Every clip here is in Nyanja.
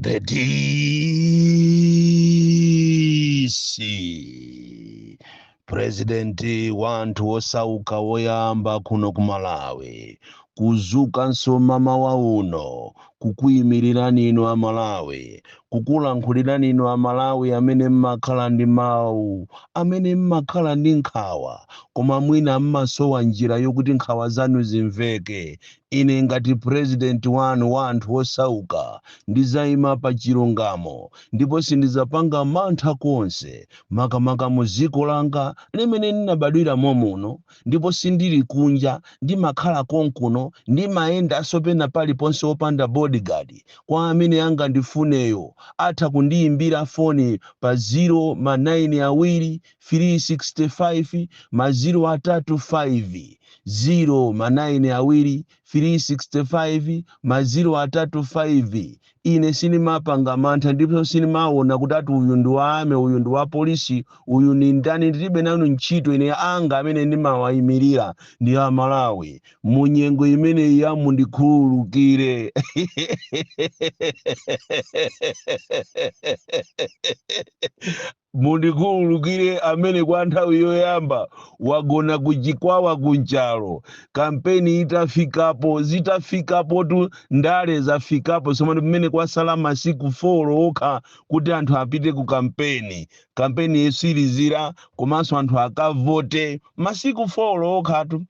The DC Presidenti wantu osauka woyamba kuno ku Malawi kuzuka nsomama wa uno kukuyimirira nino a Malawi kukulankhulira nino a Malawi amene mmakhala ndi mawu amene mmakhala ndi nkhawa koma mwina mmasowa njira yokuti nkhawa zanu zimveke. Ine ngati president wanu wa anthu osauka ndizayima pa chilungamo ndipo sindizapanga mantha konse makamaka mu dziko langa limene ndinabadwira muno ndipo sindili kunja ndimakhala konkuno ndimayenda sopena paliponse opanda bodyguard kwa amene angandifuneyo atha kundiyimbira foni pa 0 awiri 365 035 0 awiri 365 035. Ine sinimapanga mantha ndipo sinimaona kuti ati uyu ndi wa ame uyu ndi wa polisi uyu ni ndani. Ndilibe nanu ntchito ine anga amene ndimawayimirira ndi a Malawi mu nyengo imene ya mundikhululukire. Mundikhululukire amene kwa nthawi yoyamba wagona kuchikwawa kunchalo kampeni itafikapo zitafikapo tu ndale zafikapo somano pamene kwasala masiku 4 okha kuti anthu apite ku kampeni yesirizira komanso anthu akavote masiku 4 okha tu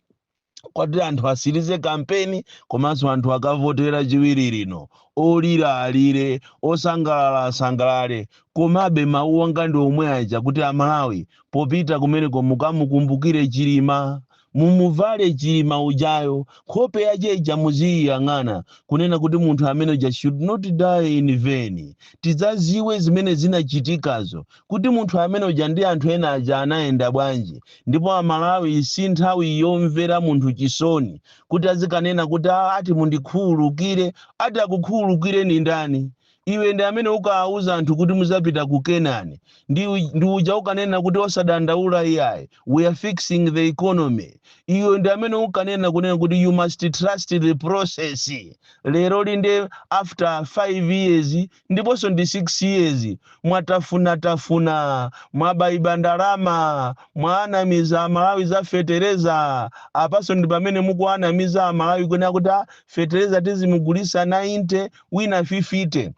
kwati anthu asirize kampeni komanso anthu akavotera chiwiri lino. Olira alire osangalala asangalale komabe mawu anga ndi omwe aja kuti a Malawi popita kumeneko mukamukumbukire Chilima mumuvale Chilima ujayo nkhope yache ija muziyang'ana kunena kuti munthu amene uja should not die in vain. Tidzaziwe zimene zinachitikazo kuti munthu amene uja ndi anthu ena aja anayenda bwanji ndipo a Malawi si nthawi yomvera munthu chisoni kuti azikanena kuti ati mundikhululukire. Ati akukhululukire ni ndani? Iwe ndi amene ukawuza anthu kuti muzapita ku Kenani ndi uja ukanena kuti osadandaula iyayi we are fixing the economy. Iwe ndi amene ukanena kunena kuti you must trust the process. Lero linde after 5 years ndiponso ndi 6 years mwatafuna mwabayiba ndalama mwanamiza a Malawi za fetereza apaso ndi pamene mukuanamiza a Malawi kunena kuti fetereza tizimugulisa 90 wina 50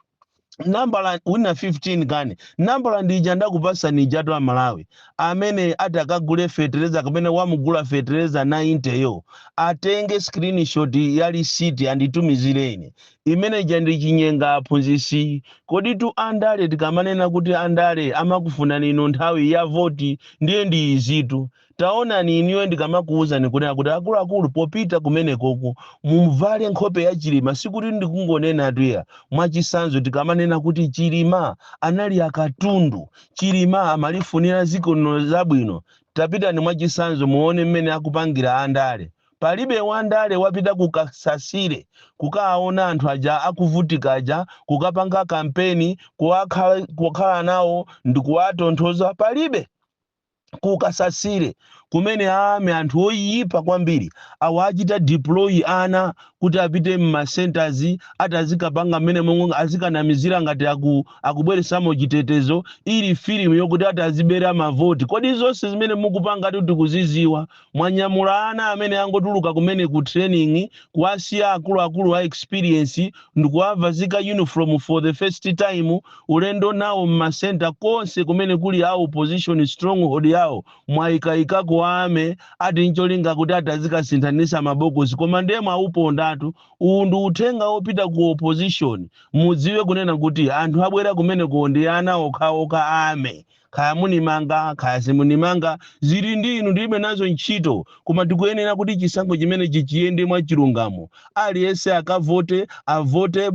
nambala wina 15 kani nambala ndija ndakupasa nijatu a Malawi amene atakagule fetereza kamene wamugula fetereza 90 yo atenge screenshot ya receipt anditumizireni imene jandi chinyenga aphunzisi. Kodi tu andale tikamanena kuti andale amakufuna nino nthawi ya voti ndiye ndi izitu taona ni iniwe ndikamakuuza nikunena kuti akuluakulu popita kumene koko mumvale nkhope ya Chilima sikuti ndikungonena atuya mwachisanzo tikamanena kuti Chilima anali akatundu Chilima amalifunira ziko no zabwino tapita ni mwachisanzo muone mmene akupangira andale. Palibe wandale wapita kukasasire kukaona anthu aja akuvutika aja kukapanga kampeni kukhala nawo ndikuwatonthoza palibe kukasasire kumene ame anthu oyipa kwambiri awachita deploy ana kuti apite mma centers atazikapanga mmene momwe azikanamizira ngati akubweresamo chitetezo ili filimu yokuti atazibera mavoti. Kodi zonse zimene mukupanga kuti kuziziwa mwanyamula ana amene angotuluka kumene ku training kuwasiya akuluakulu wa experience ndikuwavazika uniform for the first time ulendo nawo mma center konse kumene kuli a opposition stronghold yawo mwaikaikako ame ati ncholinga kuti atazikasinthanisa mabokosi koma ndema upondatu undu uthenga opita ku opposition mudziwe kunena kuti anthu abwera kumene ndi ana okhaokha ame kaya munimanga kaya simunimanga zili ndi inu ndilibe nazo ntchito koma tikuyenera kuti chisankho chimene chichiyende mwa chilungamo aliyense akavote avote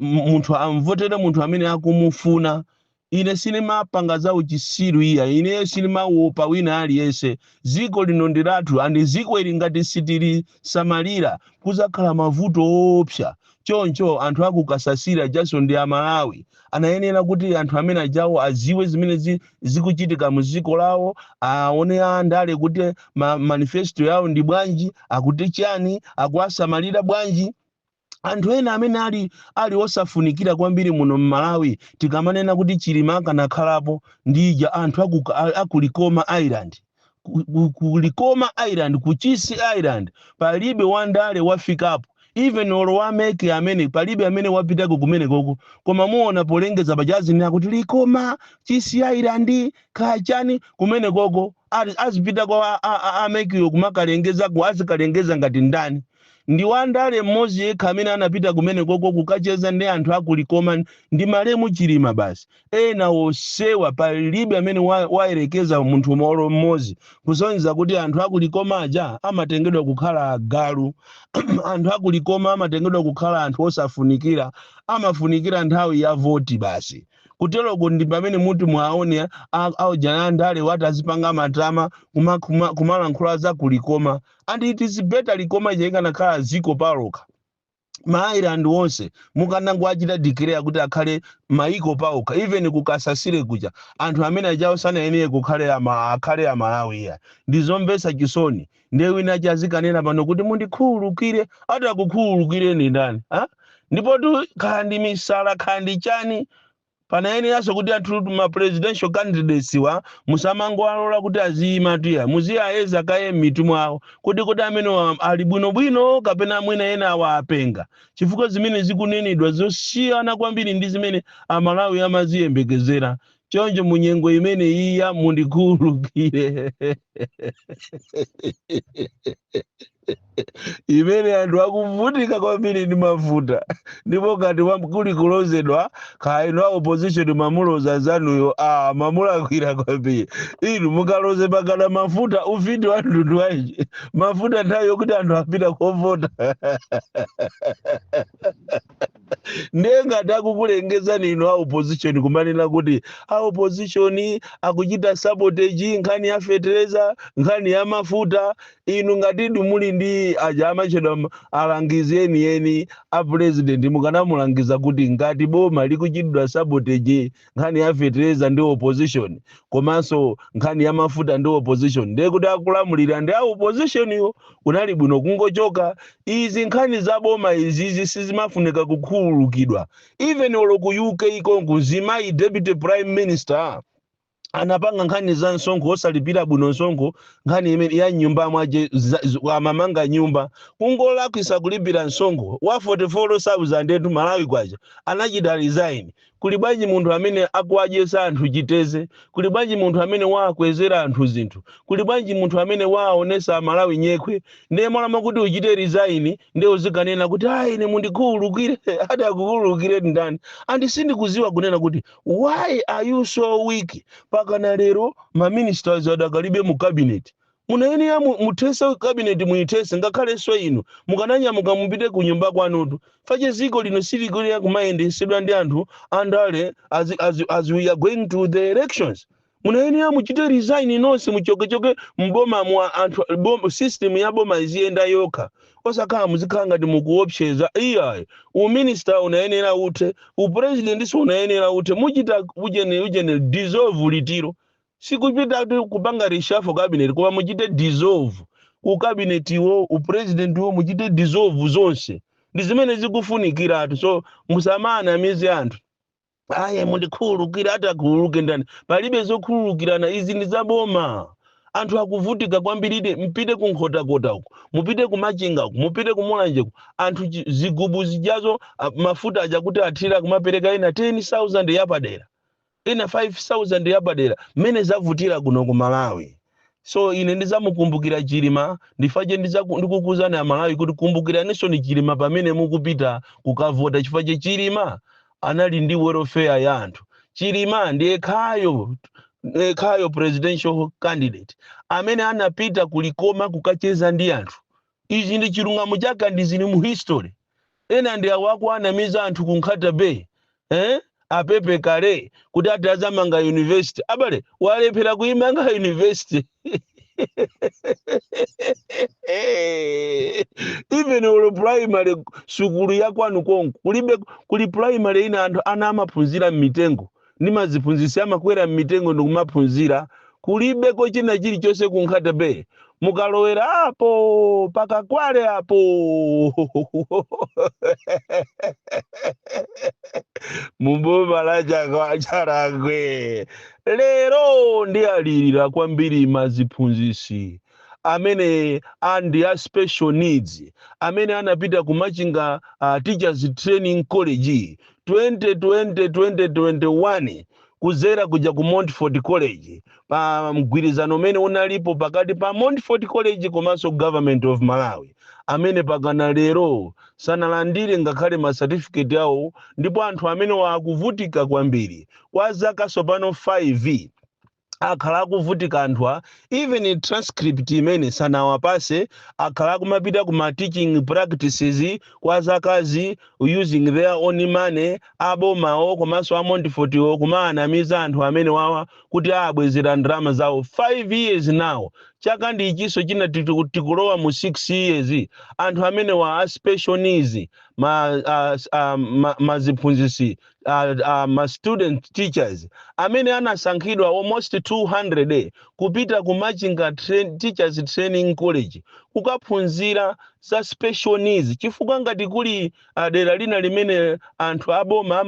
munthu amvotere munthu amene akumufuna. Ine sinimapanga za uchisiru iya ine sinimawopa wina aliyense ziko lino ndiratu andi ziko ili ngati sitili samalira kuzakhala mavuto opsa choncho anthu akukasasira jaso ndi a Malawi anayenera kuti anthu amene ajawo aziwe zimene zikuchitika mu ziko lawo aone andale kuti manifesto yawo ndi bwanji akuti chani akuasamalira bwanji anthu ena amene ali osafunikira kwambiri muno m'Malawi tikamanena kuti Chilima akanakhalapo ndija anthu akulikoma Island kulikoma Island kuchisi Island palibe wandale wafikapo even olo wameke amene palibe amene wapitako kumene koko koma muona polengeza bajazi ni akuti likoma chisi Island kachani kumene koko azipitako amekiyo kumakalengeza azikalengeza ngati ndani ndi wandale mmozi yekha amene anapita kumene koko kukacheza ndi anthu akulikoma ndi Malemu Chilima basi ena osewa palibe amene wayerekeza munthu molo mmozi kusonyeza kuti anthu akulikoma aja amatengedwa kukhala agalu anthu akulikoma amatengedwa kukhala anthu osafunikira amafunikira nthawi ya voti basi kuteroko ndi pamene munthu mwaone aujana ndale wati azipanga matama kumalankhula za kulikoma and it is better likoma ikanakhala ziko paloka ma-Island wonse mukanangwa achita declare kuti akhale maiko paoka even kukasasire kuja anthu amene ajawo sanayeneye akhale Malawi ya ndizomvetsa chisoni ndiye wina chazikanena pano kuti mundikhululukire atakukhululukire ni ndani ndipo tu khandi misala khandi chani panaene yaso kuti anthu ma presidential candidates wa musamango alola kuti aziyima tuya muziyayeza kaye mitu mwawo kuti amene ali bwino kapena mwina ena awa apenga chifukwa zimene zikunenedwa zosiyana kwambiri ndi zimene Amalawi amaziyembekezera chonjo munyengo imene iya mundikhululukire imene anthu akuvutika kwambiri ndi mafuta ndipo ngati kuli kulozedwa kaino opposition mamuloza zanuyo mamulakwira kwambiri inu mukaloze pakana mafuta ufiti wa mtundu wanji mafuta nthawi yokuti anthu apita kovota ndiye ngati akukulengeza ninu opposition kumanena kuti opposition akuchita sabotage nkhani ya fertilizer nkhani ya mafuta inu ngati muli ndi aja amachedwa alangizeni yeni a president mukanamulangiza kuti ngati boma likuchitidwa sabotage nkhani ya fertilizer ndi opposition komanso nkhani ya mafuta ndi opposition ndiye kuti akulamulira ndi opposition yo kunali bwino kungochoka izi nkhani za boma izi sizimafunika kukhululukidwa even olo ku UK iko Zimayi deputy prime minister anapanga nkhani za msonkho osalipira bwino msonkho nkhani imene ya nyumba mwaje amamanga nyumba kungola kwisa kulipira msonkho wa 44,000 etu Malawi kwaja anachita resign kuli bwanji munthu amene akuwajesa anthu chiteze kuli bwanji munthu amene wakwezera anthu zinthu kuli bwanji munthu amene waonesa Malawi nyekwe ndiye molama kuti uchite resign ndiye uzikanena kuti ine mundikhululukire ati akukhululukire ndani andi sindikuziwa kunena kuti why are you so weak pakana lero ma ministers adakalibe mu cabinet munaene ya mutesa cabinet muitese ngakhale so inu mukananya mukamupite ku nyumba kwanutu fache ziko lino silikuli kumayendesedwa ndi anthu andale as we are going to the elections munaene ya muchite resign nonse muchokechoke mboma mwa anthu system ya boma iziyenda yokha osakhala muzikhala ngati mukuopseza iyayi uminister unayenera ute upresident so unayenera ute muchita ujene dissolve litiro sikupita kupanga reshuffle cabinet koma muchite dissolve ku cabinet wo upresident wo muchite dissolve zonse ndi zimene zikufunikira so musamana mizi anthu mundikhululukira atakhululuke ndani palibe zokhululukirana izi ndi zaboma anthu akuvutika kwambiri mpite kunkhota-kota uko mupite kumachinga uko mupite kumulanje uko anthu zigubu zijazo mafuta aja kuti athira kumapereka ina 10,000 yapadera ina 5,000 yapadera mene zavutira kuno ku Malawi so ine ndizamukumbukira Chilima ndifaje ndikukuzana ya Malawi kuti kumbukira ni Chilima pamene mukupita kukavota chifaje Chilima anali ndi welfare ya anthu Chilima ndiye khayo presidential candidate amene anapita kulikoma kukacheza ndi anthu izi ndi chilungamo chake ndi zili mu history ena ndi awako anamiza anthu kunkhata bay apepe kale kuti atazamanga university abale walephera kuimanga university even olo primary sukulu ya kwanu konko kuli primary ina anthu ana amaphunzira mmitengo nimaziphunzisa amakwera mmitengo ndikumaphunzira kulibeko china chilichonse kunkhata bay mukalowera apo pakakwale apo muboma la Charangwe lero ndi alirira kwambiri maziphunzisi amene andi a special needs amene anapita kumachinga teachers training college 2020-2021 kuzera kuja ku Montfort College pa mgwirizano umene unalipo pakati pa Montfort College komanso Government of Malawi amene pakana lero sanalandire ngakhale ma certificate awo ndipo anthu amene wakuvutika kwambiri kwa zaka sopano 5 akhala akuvutika anthu even transcript imene sanawapase akhala kumapita kuma teaching practices kwa zakazi using their own money abomawo komanso a Montfort kumaanamiza anthu amene wawa kuti abwezera ndalama zawo 5 years now chaka ndi ichiso china tikulowa mu 6 years anthu amene wa special needs maziphunzisi ma student teachers amene anasankhidwa almost 200 kupita kumachinga teachers training college kukaphunzira za special needs chifukwa ngati kuli dera lina limene anthu aboma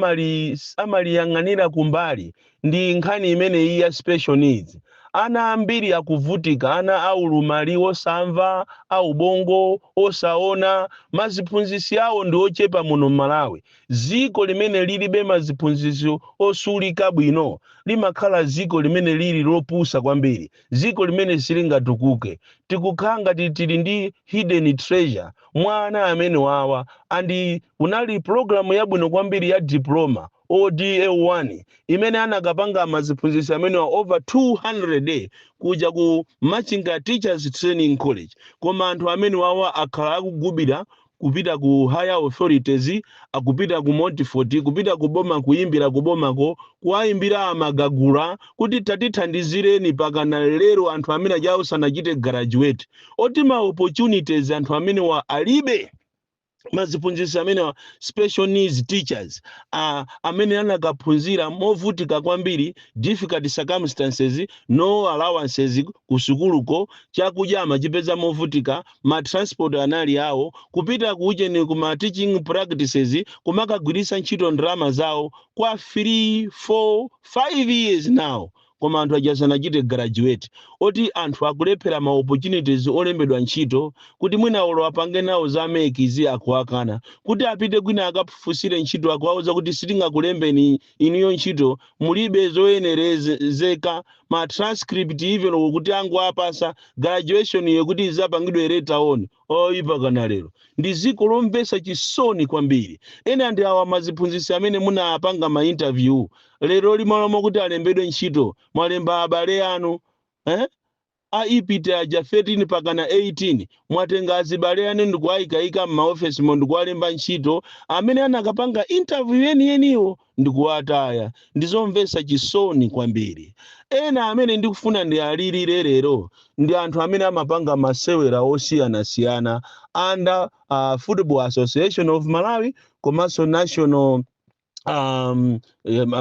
amaliyang'anira kumbali ndi nkhani imene iyi ya special needs ana ambiri akuvutika ana aulumali osamva aubongo osaona maziphunzisi awo ndi ochepa muno Malawi ziko limene lilibe maziphunzisi osulika bwino limakhala ziko limene lili lopusa kwambiri ziko limene silingatukuke tikukhanga tili ndi hidden treasure mwana amene wawa andi unali program yabwino kwambiri ya diploma ODA1 imene anakapanga maziphunzisi amene wa over 200 kuja ku Machinga Teachers Training College koma anthu amene wawa akhala akugubira kupita ku higher authorities akupita ku Montfort kupita kuboma kuyimbira kubomako kuayimbira amagagula kuti tatithandizireni pakana lero anthu amene ajawo sanachite graduate oti ma opportunities anthu amene wa alibe maziphunzisi amene wa special needs teachers amene anakaphunzira movutika kwambiri difficult circumstances no allowances kusukuluko chakudya amachipeza movutika ma transport anali awo kupita kucheni kuma teaching practices kumakagwirisa ntchito ndalama zawo kwa 3 4 5 years now koma anthu ajasanachite graduate oti anthu akulephera ma opportunities olembedwa ntchito kuti mwina olo apange nawo za mekizi akuakana kuti apite kwina akapufusire ntchito akuauza kuti sitingakulembeni iniyo ntchito mulibe zoyenerezeka ma transcript even kuti angu apasa graduation yekuti izapangidwe later on oipa kana lero ndi ziko lompesa chisoni kwambiri ene andi awa maziphunzisi amene munapanga ma interview lero limalomo kuti alembedwe ntchito mwalemba abale anu aipita aja 13 pakana 18 mwatenga azibale anu ndikuayikaika m'maofesi mo ndikualemba ntchito amene anakapanga interview yeniwo ndikuataya ndizomvesa chisoni kwambiri ena amene ndikufuna ndi alilire lero ndi anthu amene amapanga masewera osiyanasiyana under Football Association of Malawi komanso national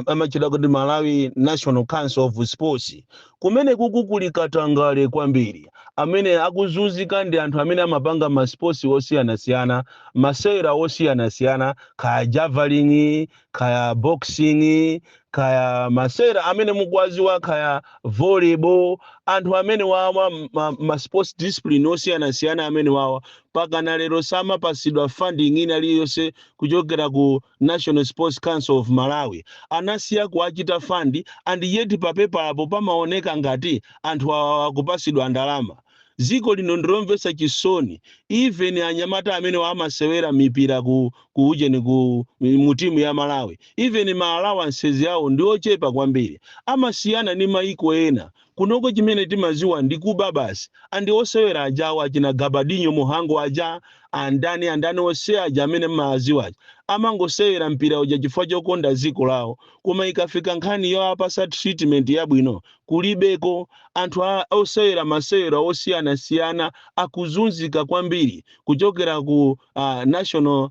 amachida kuti Malawi National Council of Sports kumene kukukulikatangale kwambiri amene akuzunzika ndi anthu amene amapanga ma sports osiyanasiyana masewera osiyanasiyana kaya javelin kaya boxing kaya masewera amene mukwaziwa kaya volleyball anthu amene wawa ma sports discipline osiyanasiyana amene wawa pakana lero samapasidwa funding ina iliyonse kuchokera ku National Sports Council of Malawi anasiya kuachita fund and yet papepa apo pamaoneka ngati anthu akupasidwa ndalama ziko lino ndilomvesa chisoni even anyamata amene wamasewera mipira ku ujeni ku mutimu ya Malawi even ma allowances yawo ndi ochepa kwambiri amasiyana ni maiko ena kunoko chimene timaziwa ndi kuba basi andi osewera ajawo achina Gabadinho Muhango aja andani ose aja amene maziwa amangosewera mpira uja chifukwa chokonda ziko lawo koma ikafika nkhani yo apasa treatment yabwino kulibeko anthu osewera masewera osiyanasiyana akuzunzika kwambiri kuchokera ku National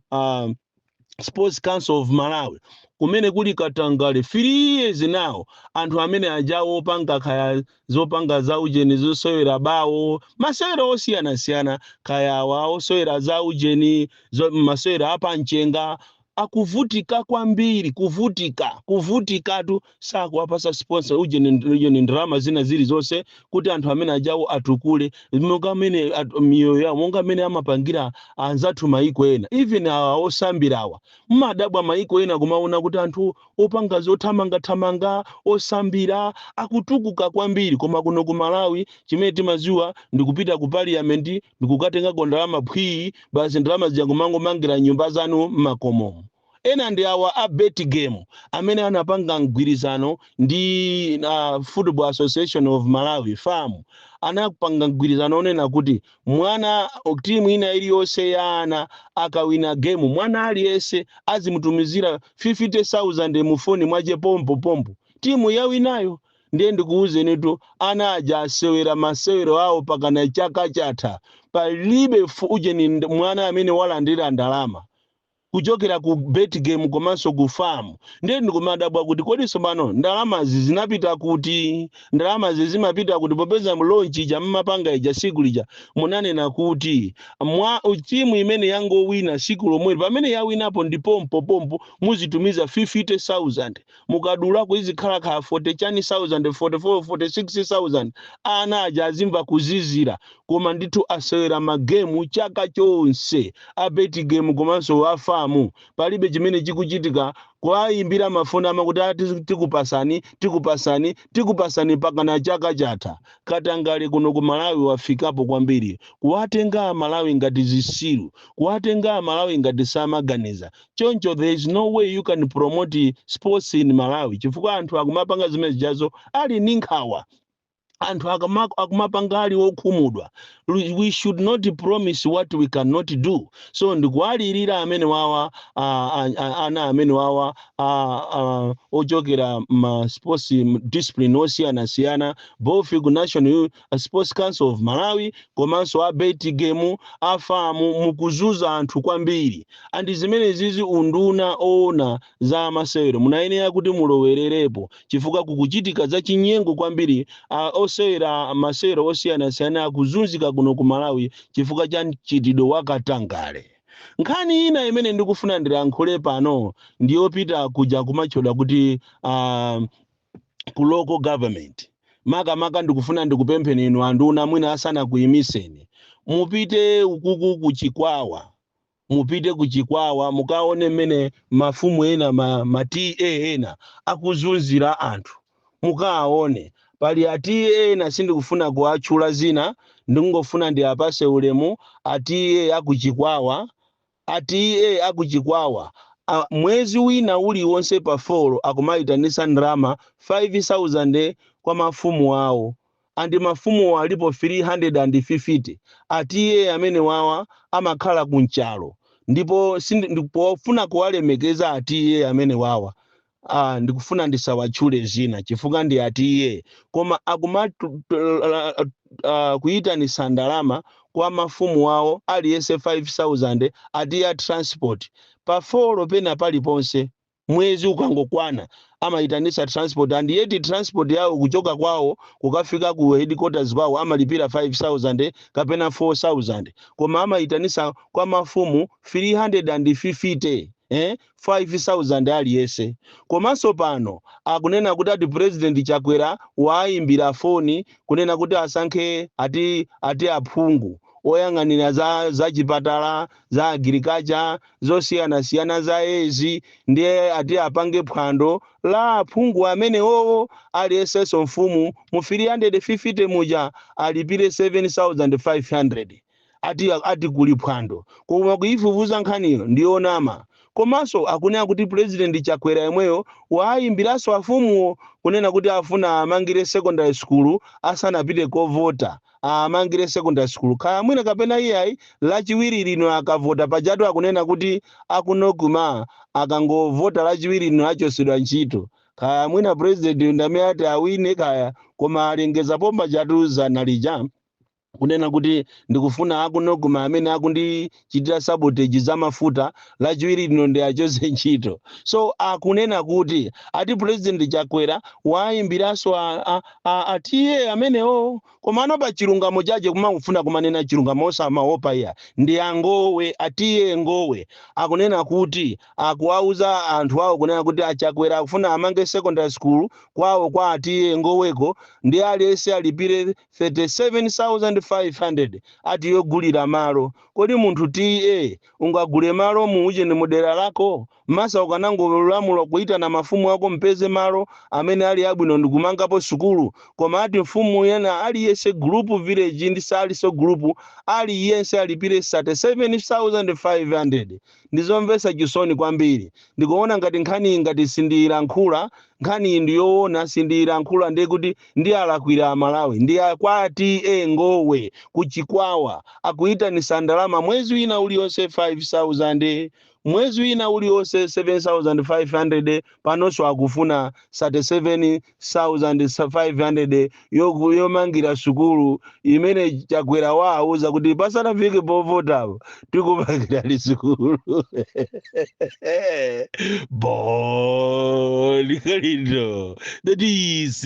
Sports Council of Malawi kumene kuli Katangale 3 years now anthu amene ajawo opanga kaya zopanga za ujeni zosewera bawo masewera osiyanasiyana kaya awa osewera za ujeni masewera apanchenga akuvutika kwambiri kuvutikatu sakuwapasa sponsor ujeni ndrama zina zili zonse kuti anthu amene ajawo atukule monga amene miyoyo yawo monga amene amapangira anzathu maiko ena even awa osambirawa mmadabwa maiko ena kumaona kuti anthu opanga zothamanga osambira akutukuka kwambiri koma kuno ku Malawi chimene timaziwa ndikupita ku parliament ndikukatenga ndalama phwii basi ndalama zija kumangomangira nyumba zanu m'makomomo ena ndi awa a bet game amene anapanga mgwirizano ndi Football Association of Malawi FAM anapanga mgwirizano onena kuti mwana timu ina iliyonse ya ana akawina game mwana aliyese azimutumizira 50,000 mufoni mwaje pompo timu yawinayo ndiye ndikuwuzeni tu ana aja asewera masewero awo pakana chaka chatha palibe ujeni mwana amene walandira ndalama kuchokera ku bet game komanso ku farm ndiye ndikumadabwa kuti kodi somano ndalama zinapita kuti ndalama zimapita kuti popeza mlonchi ja mmapanga ija siku lija munanena kuti timu imene yangowina siku lomwe pamene yawinapo ndi pompo muzitumiza 50,000 mukadula kuzikhala kha 40,000 44 46,000 ana aja azimva kuzizira koma ndithu asewera magemu chaka chonse a bet game komanso afa palibe chimene chikuchitika kwayimbira mafoni amakuti tikupasani pakana chaka chatha Katangale kuno ku Malawi wafikapo kwambiri kuwatenga Malawi ngati zisilu kuwatenga Malawi ngati samaganiza choncho there is no way you can promote sports in Malawi chifukwa anthu akumapanga zimene zijazo ali ninkhawa anthu akumapanga ali okhumudwa we should not promise what we cannot do so ndikuwalirira amene wawa ana amene wawa ochokera ma sports discipline osiyanasiyana both ku National Sports Council of Malawi komanso a bet game afamu mukuzuza anthu kwambiri andi zimene zizi unduna ona za masewero munayenera kuti mulowererepo chifukwa kukuchitika za chinyengo kwambiri osewera masewero osiyanasiyana akuzunzika kuno ku Malawi chifukwa cha mchitidwe wa Katangale nkhani ina imene ndikufuna ndilankhule pano ndiyopita kuja kumachoda kuti ku local government maka ndikufuna ndikupempheni inu anduna mwina asana kuyimiseni mupite ukuku kuchikwawa mukaone mmene mafumu ena ma TA ena akuzunzira anthu mukaone pali atiye ena sindikufuna kuwatchula zina ndingofuna ndi apase ulemu atiye akuchikwawa mwezi wina uliwonse pa folo akumayitanisa ndalama 5,000 kwa mafumu awo andi mafumu alipo 350 atiye amene wawa amakhala kunchalo ndipo ndikufuna kuwalemekeza atiye amene wawa ndikufuna ndisawatchule zina chifukwa ndi atiye koma kuyitanisa ndalama kwa mafumu awo aliyese 5,000 atiye transport pa folo pena paliponse mwezi ukangokwana amayitanisa transport and yeti transport yawo kuchoka kwawo kukafika ku headquarters kwawo amalipira 5,000 kapena 4,000 koma amayitanisa kwa mafumu 350 5,000 aliyese komanso pano akunena kuti ati president Chakwera wayimbira foni kunena kuti asankhe ati aphungu oyang'anira za chipatala za agriculture zosiyanasiyana za ezi ndiye ati apange phwando la aphungu amene owo aliyesenso mfumu mu 350 muja alipire 7,500 ati kuli phwando koma kuifufuza nkhaniyo ndionama komanso akunena kuti president Chakwera yemweyo wayimbiraso afumuwo kunena kuti afuna amangire secondary school asanapite kovota amangire secondary school kaya mwina kapena iyayi lachiwiri lino akavota pajatu akunena kuti akunoguma akangovota lachiwiri lino achosedwa ntchito kaya mwina president ndamene ati awine kaya koma alengeza pomba chatu zanalija kunena kuti ndikufuna akunoguma amene akundichitira sabotage za mafuta lachiwiri lino ndi achoze ntchito. So akunena kuti ati president Chakwera wayimbiranso atiye amenewo koma anopa chilungamo chache kumafuna kumanena chilungamo osamaopa iya ndi angowe atiye ngowe akunena kuti akuwauza anthu awo kunena kuti Chakwera akufuna amange secondary school kwawo kwa atiye ngoweko ndi aliyense alipire 37,500 ati yogulira malo. Kodi munthu tiye ungagule malo muuje ni mudera lako masa ukanangolamula kuitana mafumu ako mpeze malo amene ali abwino ndikumangapo sukulu koma ati mfumu yena aliyense group village ndi saliso group aliyense alipire 37,500 ndizomvesa chisoni kwambiri. Ndikuona ngati nkhani ngati sindiyilankhula nkhani ndiyoona sindiyilankhula ndiye kuti ndi alakwira Malawi ndi akwati ngowe kuchikwawa akuitanisa ndalama mwezi wina uliyonse 5,000 mwezi wina uliyonse 7,500 panonso akufuna 37,500 yomangira sukulu imene Chakwera wauza kuti pasanafike povotapo tikupangira li sukulu Lindo that is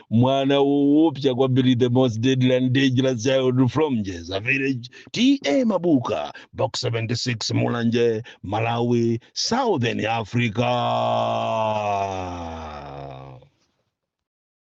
mwana woopsa kwambiri the most deadly and dangerous child from Jeza village T.A. Mabuka box 76 Mulanje Malawi Southern Africa.